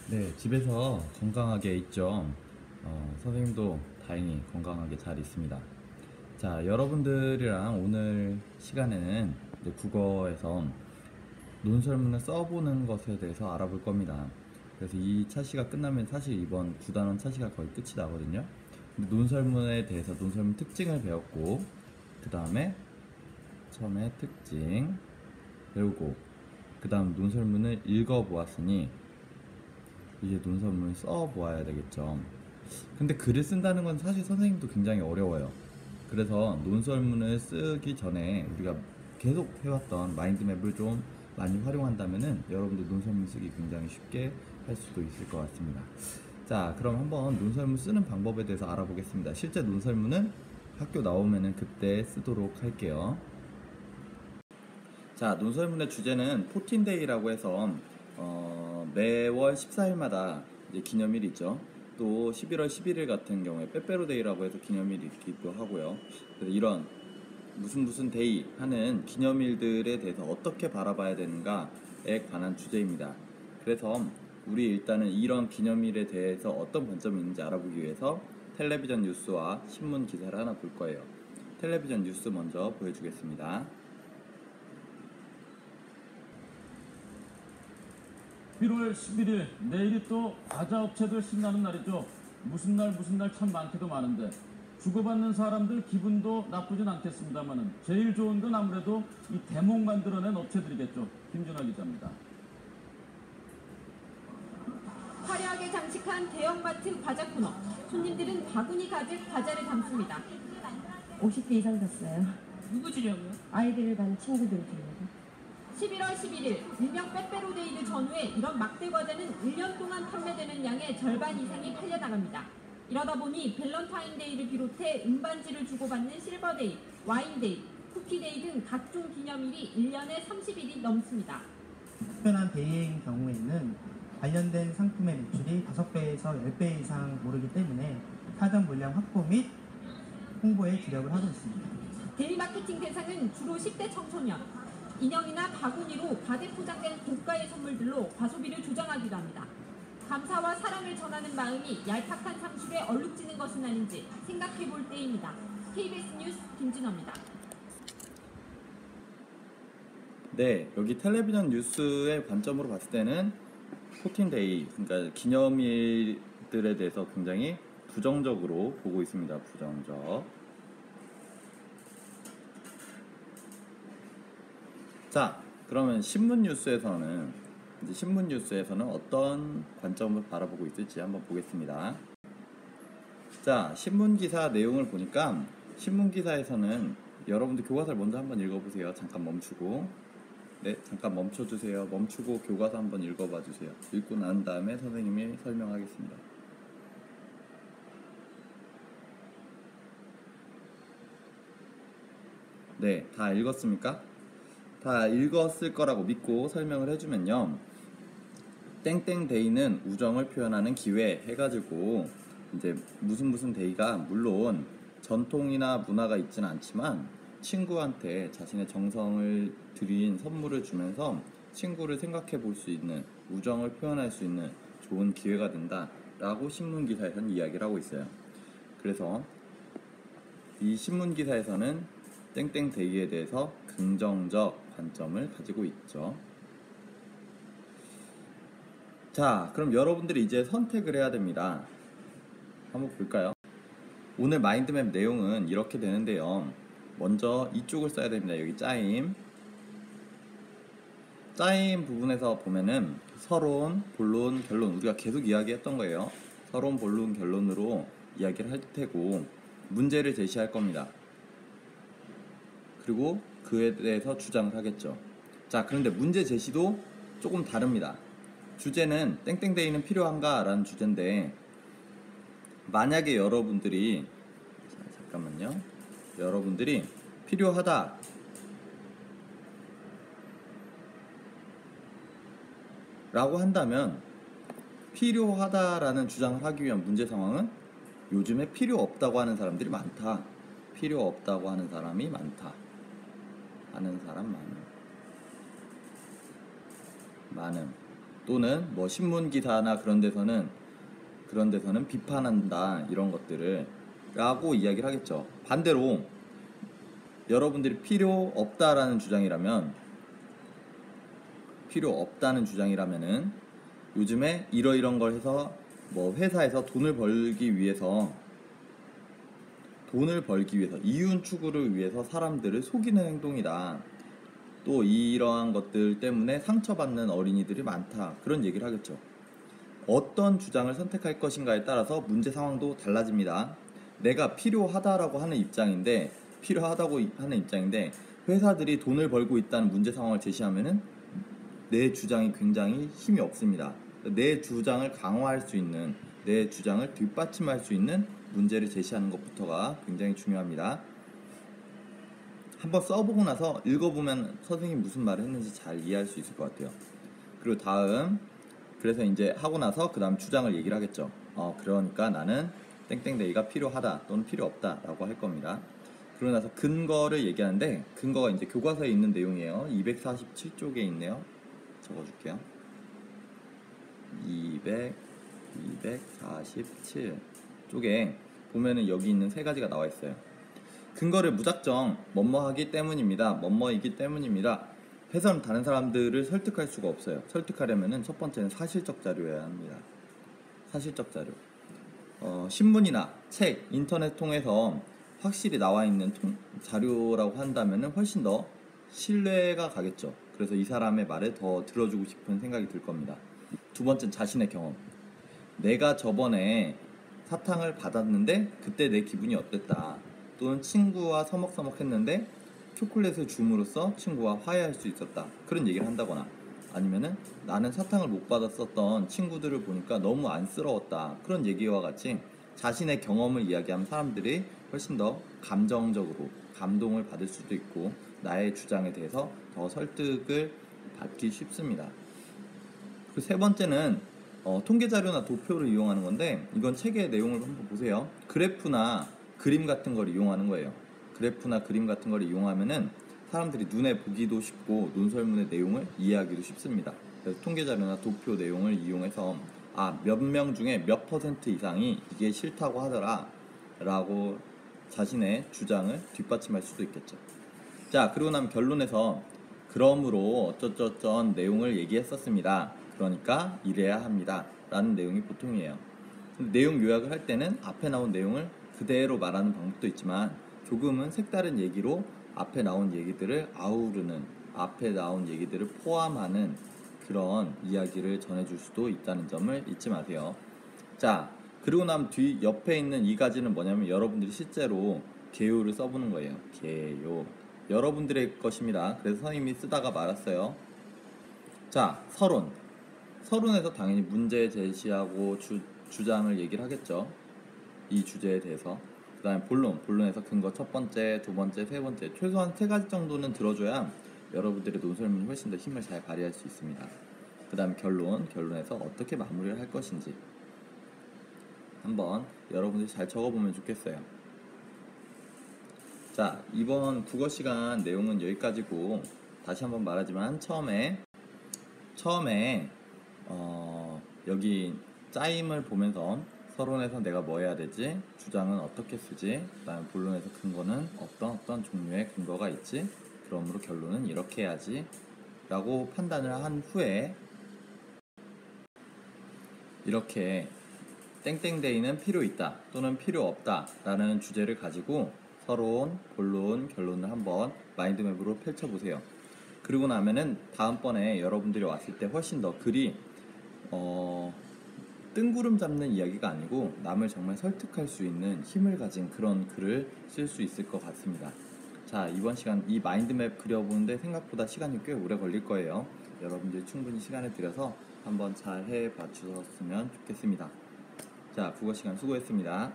네, 집에서 건강하게 있죠. 선생님도 다행히 건강하게 잘 있습니다. 자, 여러분들이랑 오늘 시간에는 이제 국어에서 논설문을 써보는 것에 대해서 알아볼 겁니다. 그래서 이 차시가 끝나면 사실 이번 9단원 차시가 거의 끝이 나거든요. 근데 논설문에 대해서 논설문 특징을 배웠고, 그 다음에 처음에 특징 배우고, 그 다음 논설문을 읽어보았으니 이제 논설문을 써보아야 되겠죠. 근데 글을 쓴다는 건 사실 선생님도 굉장히 어려워요. 그래서 논설문을 쓰기 전에 우리가 계속 해왔던 마인드맵을 좀 많이 활용한다면은 여러분들 논설문 쓰기 굉장히 쉽게 할 수도 있을 것 같습니다. 자, 그럼 한번 논설문 쓰는 방법에 대해서 알아보겠습니다. 실제 논설문은 학교 나오면은 그때 쓰도록 할게요. 자, 논설문의 주제는 포틴데이라고 해서 매월 14일마다 이제 기념일이 있죠. 또 11월 11일 같은 경우에 빼빼로데이라고 해서 기념일이 있기도 하고요. 그래서 이런 무슨 데이 하는 기념일들에 대해서 어떻게 바라봐야 되는가에 관한 주제입니다. 그래서 우리 일단은 이런 기념일에 대해서 어떤 관점이 있는지 알아보기 위해서 텔레비전 뉴스와 신문 기사를 하나 볼 거예요. 텔레비전 뉴스 먼저 보여주겠습니다. 1월 11일 내일이 또 과자 업체들 신나는 날이죠. 무슨 날 참 많기도 많은데 주고받는 사람들 기분도 나쁘진 않겠습니다만은 제일 좋은 건 아무래도 이 대목 만들어낸 업체들이겠죠. 김준하 기자입니다. 화려하게 장식한 대형마트 과자 코너. 손님들은 바구니 가득 과자를 담습니다. 50개 이상 샀어요. 누구 주려고요? 아이들 반 친구들 주려고. 11월 11일 일명 빼빼로데이를 전후해 이런 막대 과자는 1년 동안 판매되는 양의 절반 이상이 팔려나갑니다. 이러다 보니 밸런타인데이를 비롯해 은반지를 주고받는 실버데이, 와인데이, 쿠키데이 등 각종 기념일이 1년에 30일이 넘습니다. 특별한 데이인 경우에는 관련된 상품의 매출이 5배에서 10배 이상 오르기 때문에 사전 물량 확보 및 홍보에 주력을 하고 있습니다. 데이 마케팅 대상은 주로 10대 청소년. 인형이나 바구니로 가득 포장된 고가의 선물들로 과소비를 조장하기도 합니다. 감사와 사랑을 전하는 마음이 얄팍한 상술에 얼룩지는 것은 아닌지 생각해 볼 때입니다. KBS 뉴스 김진호입니다. 네, 여기 텔레비전 뉴스의 관점으로 봤을 때는 포틴데이, 그러니까 기념일들에 대해서 굉장히 부정적으로 보고 있습니다. 부정적. 자, 그러면 신문 뉴스에서는 어떤 관점을 바라보고 있을지 한번 보겠습니다. 자, 신문 기사 내용을 보니까 신문 기사에서는 여러분들 교과서를 먼저 한번 읽어보세요. 잠깐 멈추고. 네, 잠깐 멈춰주세요. 멈추고 교과서 한번 읽어봐 주세요. 읽고 난 다음에 선생님이 설명하겠습니다. 네, 다 읽었습니까? 다 읽었을 거라고 믿고 설명을 해주면요. 땡땡데이는 우정을 표현하는 기회 해가지고 이제 무슨 데이가 물론 전통이나 문화가 있지는 않지만 친구한테 자신의 정성을 들인 선물을 주면서 친구를 생각해 볼 수 있는, 우정을 표현할 수 있는 좋은 기회가 된다라고 신문기사에서는 이야기를 하고 있어요. 그래서 이 신문기사에서는 땡땡데이에 대해서 긍정적 관점을 가지고 있죠. 자, 그럼 여러분들이 이제 선택을 해야 됩니다. 한번 볼까요? 오늘 마인드맵 내용은 이렇게 되는데요. 먼저 이쪽을 써야 됩니다. 여기 짜임 부분에서 보면은 서론, 본론, 결론, 우리가 계속 이야기했던 거예요. 서론, 본론, 결론으로 이야기를 할 테고 문제를 제시할 겁니다. 그리고 그에 대해서 주장을 하겠죠. 자, 그런데 문제 제시도 조금 다릅니다. 주제는 땡땡데이는 필요한가? 라는 주제인데 만약에 여러분들이 필요하다 라고 한다면 필요하다라는 주장을 하기 위한 문제 상황은 요즘에 필요 없다고 하는 사람들이 많다. 필요 없다고 하는 사람이 많다. 하는 사람 많음. 또는 뭐 신문 기사나 그런 데서는 비판한다 이런 것들을 라고 이야기를 하겠죠. 반대로 여러분들이 필요 없다는 주장이라면은 요즘에 이러이런 걸 해서 뭐 회사에서 돈을 벌기 위해서 이윤 추구를 위해서 사람들을 속이는 행동이다. 또 이러한 것들 때문에 상처받는 어린이들이 많다. 그런 얘기를 하겠죠. 어떤 주장을 선택할 것인가에 따라서 문제 상황도 달라집니다. 내가 필요하다고 하는 입장인데 회사들이 돈을 벌고 있다는 문제 상황을 제시하면은 내 주장이 굉장히 힘이 없습니다. 내 주장을 강화할 수 있는, 내 주장을 뒷받침할 수 있는 문제를 제시하는 것부터가 굉장히 중요합니다. 한번 써보고 나서 읽어보면 선생님이 무슨 말을 했는지 잘 이해할 수 있을 것 같아요. 그리고 그래서 이제 하고 나서 그 다음 주장을 얘기를 하겠죠. 그러니까 나는 땡땡데이가 필요하다 또는 필요 없다 라고 할 겁니다. 그러고 나서 근거를 얘기하는데, 근거가 이제 교과서에 있는 내용이에요. 247쪽에 있네요. 적어줄게요. 247쪽에 보면은 여기 있는 세 가지가 나와 있어요. 근거를 무작정 뭐뭐이기 때문입니다. 해서는 다른 사람들을 설득할 수가 없어요. 설득하려면은 첫 번째는 사실적 자료여야 합니다. 사실적 자료. 신문이나 책, 인터넷 통해서 확실히 나와 있는 자료라고 한다면은 훨씬 더 신뢰가 가겠죠. 그래서 이 사람의 말을 더 들어주고 싶은 생각이 들 겁니다. 두 번째는 자신의 경험. 내가 저번에 사탕을 받았는데 그때 내 기분이 어땠다. 또는 친구와 서먹서먹했는데 초콜릿을 줌으로써 친구와 화해할 수 있었다. 그런 얘기를 한다거나, 아니면은 나는 사탕을 못 받았었던 친구들을 보니까 너무 안쓰러웠다. 그런 얘기와 같이 자신의 경험을 이야기하면 사람들이 훨씬 더 감정적으로 감동을 받을 수도 있고 나의 주장에 대해서 더 설득을 받기 쉽습니다. 그 세 번째는 통계 자료나 도표를 이용하는 건데, 이건 책의 내용을 한번 보세요. 그래프나 그림 같은 걸 이용하는 거예요. 그래프나 그림 같은 걸 이용하면은 사람들이 눈에 보기도 쉽고 논설문의 내용을 이해하기도 쉽습니다. 그래서 통계 자료나 도표 내용을 이용해서 몇 명 중에 몇 퍼센트 이상이 이게 싫다고 하더라 라고 자신의 주장을 뒷받침할 수도 있겠죠. 자, 그리고 나면 결론에서 그러므로 어쩌저쩌한 내용을 얘기했었습니다. 그러니까 이래야 합니다 라는 내용이 보통이에요. 내용 요약을 할 때는 앞에 나온 내용을 그대로 말하는 방법도 있지만 조금은 색다른 얘기로 앞에 나온 얘기들을 아우르는, 앞에 나온 얘기들을 포함하는 그런 이야기를 전해줄 수도 있다는 점을 잊지 마세요. 자, 그리고 나면 옆에 있는 이 가지는 뭐냐면 여러분들이 실제로 개요를 써보는 거예요. 개요. 여러분들의 것입니다. 그래서 선생님이 쓰다가 말았어요. 자, 서론에서 당연히 문제 제시하고 주장을 얘기를 하겠죠. 이 주제에 대해서. 그 다음에 본론에서 근거 첫 번째, 두 번째, 세 번째, 최소한 세 가지 정도는 들어줘야 여러분들의 논설문이 훨씬 더 힘을 잘 발휘할 수 있습니다. 그 다음에 결론에서 어떻게 마무리를 할 것인지 한번 여러분들이 잘 적어보면 좋겠어요. 자, 이번 국어 시간 내용은 여기까지고, 다시 한번 말하지만 처음에 여기 짜임을 보면서 서론에서 내가 뭐 해야 되지? 주장은 어떻게 쓰지? 그 다음에 본론에서 근거는 어떤 종류의 근거가 있지? 그러므로 결론은 이렇게 해야지 라고 판단을 한 후에 이렇게 땡땡데이는 필요 있다 또는 필요 없다 라는 주제를 가지고 서론, 본론, 결론을 한번 마인드맵으로 펼쳐보세요. 그리고 나면은 다음번에 여러분들이 왔을 때 훨씬 더 글이 뜬구름 잡는 이야기가 아니고 남을 정말 설득할 수 있는 힘을 가진 그런 글을 쓸 수 있을 것 같습니다. 자, 이번 시간 이 마인드맵 그려보는데 생각보다 시간이 꽤 오래 걸릴 거예요. 여러분들 충분히 시간을 들여서 한번 잘 해봐 주셨으면 좋겠습니다. 자, 국어 시간 수고했습니다.